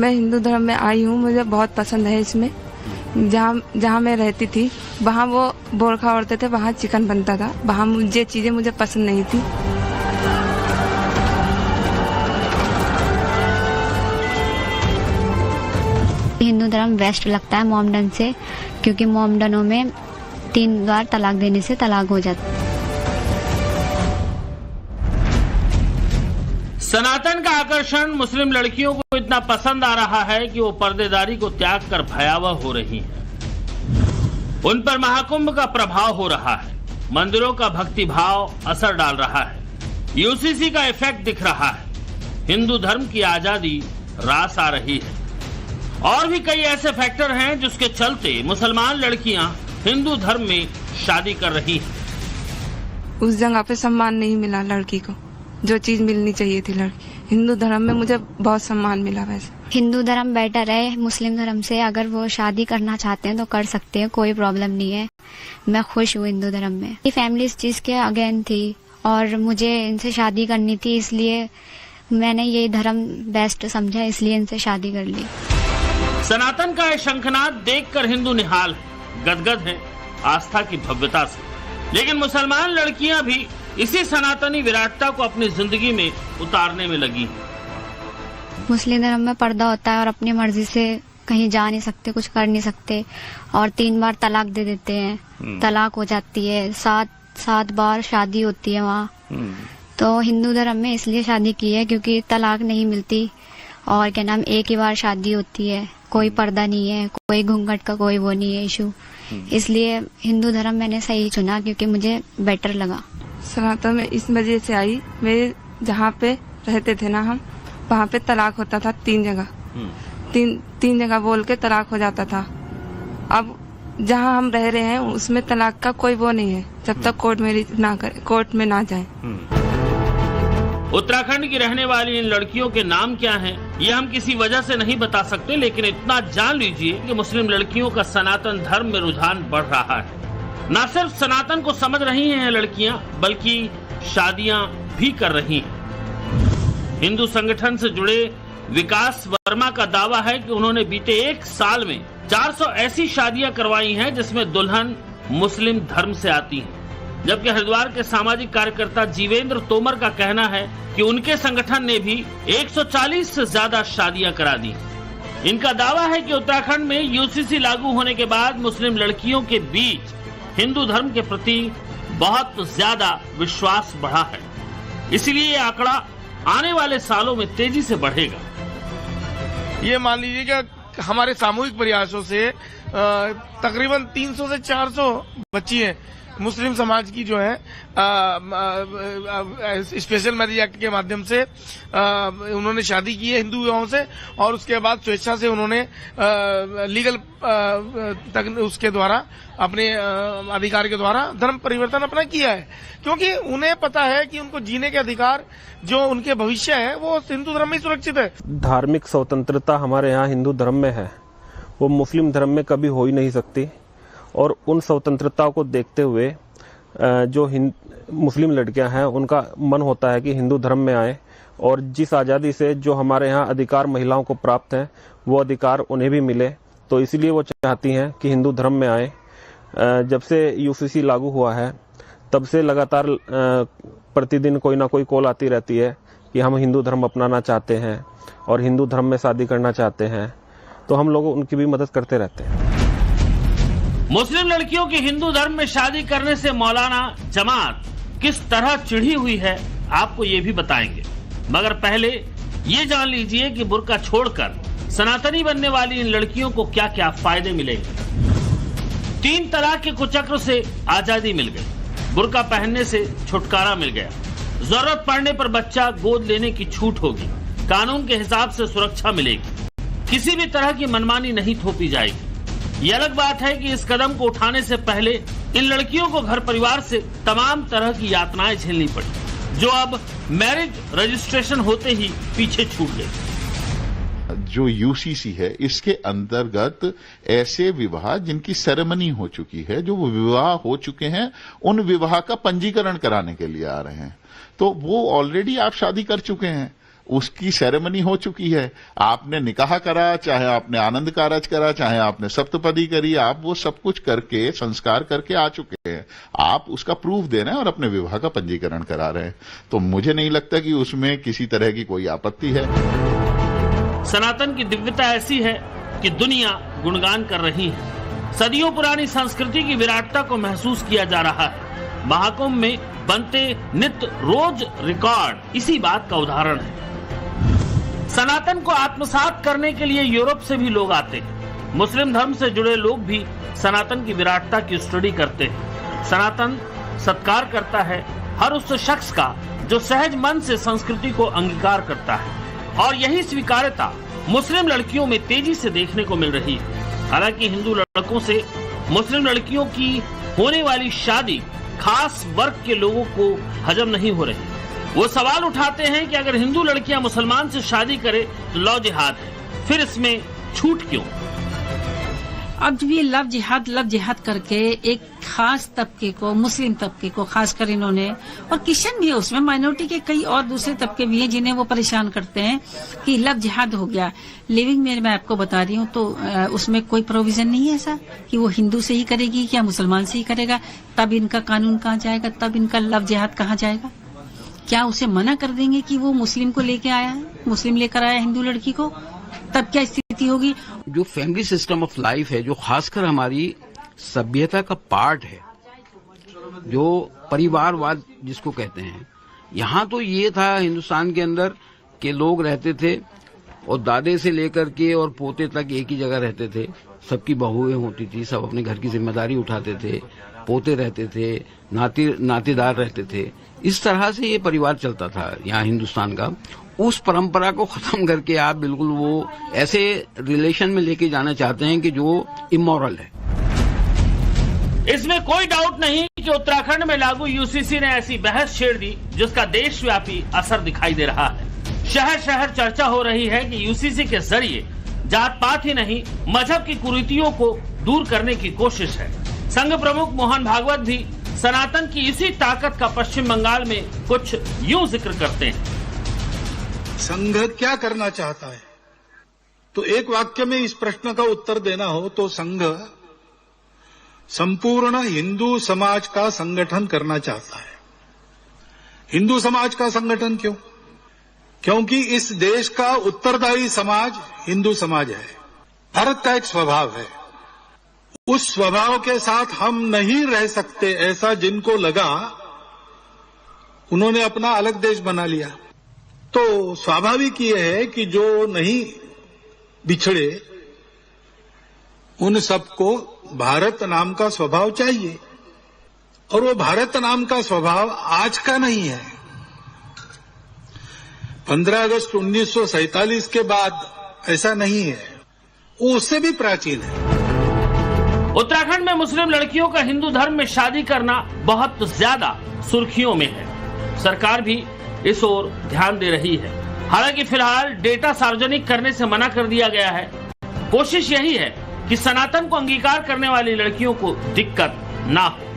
मैं हिंदू धर्म में आई हूँ, मुझे बहुत पसंद है इसमें। जहाँ मैं रहती थी वहाँ वो बोरखा ओढ़ते थे, वहाँ चिकन बनता था, वहाँ ये चीजें मुझे पसंद नहीं थी। हिंदू धर्म बेस्ट लगता है मोमडन से, क्योंकि मोमडनों में 3 बार तलाक देने से तलाक हो जाता है। सनातन का आकर्षण मुस्लिम लड़कियों को इतना पसंद आ रहा है कि वो पर्देदारी को त्याग कर भयावह हो रही हैं। उन पर महाकुंभ का प्रभाव हो रहा है, मंदिरों का भक्ति भाव असर डाल रहा है, यूसीसी का इफेक्ट दिख रहा है, हिंदू धर्म की आजादी रास आ रही है। और भी कई ऐसे फैक्टर हैं जिसके चलते मुसलमान लड़कियां हिंदू धर्म में शादी कर रही हैं। उस जगह पे सम्मान नहीं मिला लड़की को, जो चीज मिलनी चाहिए थी लड़की। हिंदू धर्म में मुझे बहुत सम्मान मिला। वैसे हिंदू धर्म बेटर है मुस्लिम धर्म से। अगर वो शादी करना चाहते हैं तो कर सकते हैं, कोई प्रॉब्लम नहीं है। मैं खुश हूँ हिंदू धर्म में। मेरी फैमिली इस चीज के अगेन थी और मुझे इनसे शादी करनी थी, इसलिए मैंने ये धर्म बेस्ट समझा, इसलिए इनसे शादी कर ली। सनातन का शंखनाद देखकर हिंदू निहाल है, गदगद है आस्था की भव्यता से। लेकिन मुसलमान लड़कियां भी इसी सनातनी विराटता को अपनी जिंदगी में उतारने में लगी हैं। मुस्लिम धर्म में पर्दा होता है और अपनी मर्जी से कहीं जा नहीं सकते, कुछ कर नहीं सकते, और 3 बार तलाक दे देते हैं, तलाक हो जाती है, 7 बार शादी होती है वहाँ। तो हिंदू धर्म में इसलिए शादी की है क्योंकि तलाक नहीं मिलती और क्या नाम, एक ही बार शादी होती है, कोई पर्दा नहीं है, कोई घूंघट का कोई वो नहीं है इशू। इसलिए हिंदू धर्म मैंने सही चुना क्योंकि मुझे बेटर लगा। सनातन में इस वजह से आई, मेरे जहाँ पे रहते थे ना हम, वहाँ पे तलाक होता था 3 जगह, तीन जगह बोल के तलाक हो जाता था। अब जहाँ हम रह रहे हैं उसमें तलाक का कोई वो नहीं है, जब तक कोर्ट में ना जाए। उत्तराखंड की रहने वाली इन लड़कियों के नाम क्या हैं, ये हम किसी वजह से नहीं बता सकते, लेकिन इतना जान लीजिए कि मुस्लिम लड़कियों का सनातन धर्म में रुझान बढ़ रहा है। न सिर्फ सनातन को समझ रही हैं लड़कियां, बल्कि शादियां भी कर रही हैं। हिंदू संगठन से जुड़े विकास वर्मा का दावा है कि उन्होंने बीते 1 साल में 400 ऐसी शादियां करवाई हैं जिसमें दुल्हन मुस्लिम धर्म से आती है। जबकि हरिद्वार के सामाजिक कार्यकर्ता जीवेंद्र तोमर का कहना है कि उनके संगठन ने भी 140 से ज्यादा शादियां करा दी। इनका दावा है कि उत्तराखंड में यूसीसी लागू होने के बाद मुस्लिम लड़कियों के बीच हिंदू धर्म के प्रति बहुत ज्यादा विश्वास बढ़ा है, इसलिए ये आंकड़ा आने वाले सालों में तेजी से बढ़ेगा। ये मान लीजिए कि हमारे सामूहिक प्रयासों से तकरीबन 300 से 400 बच्ची हैं मुस्लिम समाज की, जो है स्पेशल मैरिज एक्ट के माध्यम से उन्होंने शादी की है हिंदू विवाहों से, और उसके बाद स्वेच्छा से उन्होंने लीगल उसके द्वारा अपने अधिकार के द्वारा धर्म परिवर्तन अपना किया है, क्योंकि उन्हें पता है कि उनको जीने के अधिकार जो उनके भविष्य है वो हिंदू धर्म में ही सुरक्षित है। धार्मिक स्वतंत्रता हमारे यहाँ हिंदू धर्म में है, वो मुस्लिम धर्म में कभी हो ही नहीं सकती। और उन स्वतंत्रता को देखते हुए जो मुस्लिम लड़कियां हैं उनका मन होता है कि हिंदू धर्म में आए, और जिस आज़ादी से जो हमारे यहाँ अधिकार महिलाओं को प्राप्त हैं वो अधिकार उन्हें भी मिले, तो इसलिए वो चाहती हैं कि हिंदू धर्म में आए। जब से यूसीसी लागू हुआ है तब से लगातार प्रतिदिन कोई ना कोई कॉल आती रहती है कि हम हिंदू धर्म अपनाना चाहते हैं और हिंदू धर्म में शादी करना चाहते हैं, तो हम लोग उनकी भी मदद करते रहते हैं। मुस्लिम लड़कियों की हिंदू धर्म में शादी करने से मौलाना जमात किस तरह चिढ़ी हुई है आपको ये भी बताएंगे, मगर पहले ये जान लीजिए कि बुर्का छोड़कर सनातनी बनने वाली इन लड़कियों को क्या क्या फायदे मिलेंगे। 3 तलाक के कुचक्र से आजादी मिल गई, बुर्का पहनने से छुटकारा मिल गया, जरूरत पड़ने पर बच्चा गोद लेने की छूट होगी, कानून के हिसाब से सुरक्षा मिलेगी, किसी भी तरह की मनमानी नहीं थोपी जाएगी। ये अलग बात है कि इस कदम को उठाने से पहले इन लड़कियों को घर परिवार से तमाम तरह की यातनाएं झेलनी पड़ी, जो अब मैरिज रजिस्ट्रेशन होते ही पीछे छूट गई। जो यूसीसी है इसके अंतर्गत ऐसे विवाह जिनकी सेरेमनी हो चुकी है, जो विवाह हो चुके हैं, उन विवाह का पंजीकरण कराने के लिए आ रहे हैं। तो वो ऑलरेडी आप शादी कर चुके हैं, उसकी सेरेमनी हो चुकी है। आपने निकाह करा, चाहे आपने आनंद कारज करा, चाहे आपने सप्तपदी करी, आप वो सब कुछ करके संस्कार करके आ चुके हैं। आप उसका प्रूफ दे रहे हैं और अपने विवाह का पंजीकरण करा रहे हैं। तो मुझे नहीं लगता कि उसमें किसी तरह की कोई आपत्ति है। सनातन की दिव्यता ऐसी है कि दुनिया गुणगान कर रही है। सदियों पुरानी संस्कृति की विराटता को महसूस किया जा रहा है। महाकुंभ में बनते नित्य रोज रिकॉर्ड इसी बात का उदाहरण है। सनातन को आत्मसात करने के लिए यूरोप से भी लोग आते हैं। मुस्लिम धर्म से जुड़े लोग भी सनातन की विराटता की स्टडी करते हैं। सनातन सत्कार करता है हर उस शख्स का जो सहज मन से संस्कृति को अंगीकार करता है, और यही स्वीकार्यता मुस्लिम लड़कियों में तेजी से देखने को मिल रही है। हालांकि हिंदू लड़कों से मुस्लिम लड़कियों की होने वाली शादी खास वर्ग के लोगों को हजम नहीं हो रही। वो सवाल उठाते हैं कि अगर हिंदू लड़कियां मुसलमान से शादी करें तो लव जिहाद है, फिर इसमें छूट क्यों? अब जब ये लव जिहाद करके एक खास तबके को, मुस्लिम तबके को खासकर इन्होंने, और क्रिश्चियन भी है उसमें, माइनॉरिटी के कई और दूसरे तबके भी हैं जिन्हें वो परेशान करते हैं कि लव जिहाद हो गया। लिविंग में मैं आपको बता रही हूँ तो उसमें कोई प्रोविजन नहीं है ऐसा कि वो हिंदू से ही करेगी या मुसलमान से ही करेगा। तब इनका कानून कहाँ जाएगा, तब इनका लव जिहाद कहाँ जाएगा? क्या उसे मना कर देंगे कि वो मुस्लिम को लेके आया है, मुस्लिम लेकर आया हिंदू लड़की को? तब क्या स्थिति होगी? जो फैमिली सिस्टम ऑफ लाइफ है, जो खासकर हमारी सभ्यता का पार्ट है, जो परिवारवाद जिसको कहते हैं, यहाँ तो ये था हिंदुस्तान के अंदर कि लोग रहते थे और दादे से लेकर के और पोते तक एक ही जगह रहते थे। सबकी बहुएं होती थी, सब अपने घर की जिम्मेदारी उठाते थे, पोते रहते थे, नातेदार रहते थे। इस तरह से ये परिवार चलता था यहाँ हिंदुस्तान का। उस परंपरा को खत्म करके आप बिल्कुल वो ऐसे रिलेशन में लेके जाना चाहते हैं कि जो इमोरल है। इसमें कोई डाउट नहीं कि उत्तराखंड में लागू यूसीसी ने ऐसी बहस छेड़ दी जिसका देशव्यापी असर दिखाई दे रहा है। शहर शहर चर्चा हो रही है कि यूसीसी के जरिए जात पात ही नहीं, मजहब की कुरीतियों को दूर करने की कोशिश है। संघ प्रमुख मोहन भागवत भी सनातन की इसी ताकत का पश्चिम बंगाल में कुछ यूं जिक्र करते हैं। संघ क्या करना चाहता है? तो एक वाक्य में इस प्रश्न का उत्तर देना हो तो संघ संपूर्ण हिंदू समाज का संगठन करना चाहता है। हिंदू समाज का संगठन क्यों? क्योंकि इस देश का उत्तरदायी समाज हिंदू समाज है। भारत का एक स्वभाव है, उस स्वभाव के साथ हम नहीं रह सकते, ऐसा जिनको लगा उन्होंने अपना अलग देश बना लिया। तो स्वाभाविक ये है कि जो नहीं बिछड़े उन सबको भारत नाम का स्वभाव चाहिए, और वो भारत नाम का स्वभाव आज का नहीं है। 15 अगस्त 1947 के बाद ऐसा नहीं है, वो उससे भी प्राचीन है। उत्तराखंड में मुस्लिम लड़कियों का हिंदू धर्म में शादी करना बहुत ज्यादा सुर्खियों में है। सरकार भी इस ओर ध्यान दे रही है। हालांकि फिलहाल डेटा सार्वजनिक करने से मना कर दिया गया है। कोशिश यही है कि सनातन को अंगीकार करने वाली लड़कियों को दिक्कत ना हो।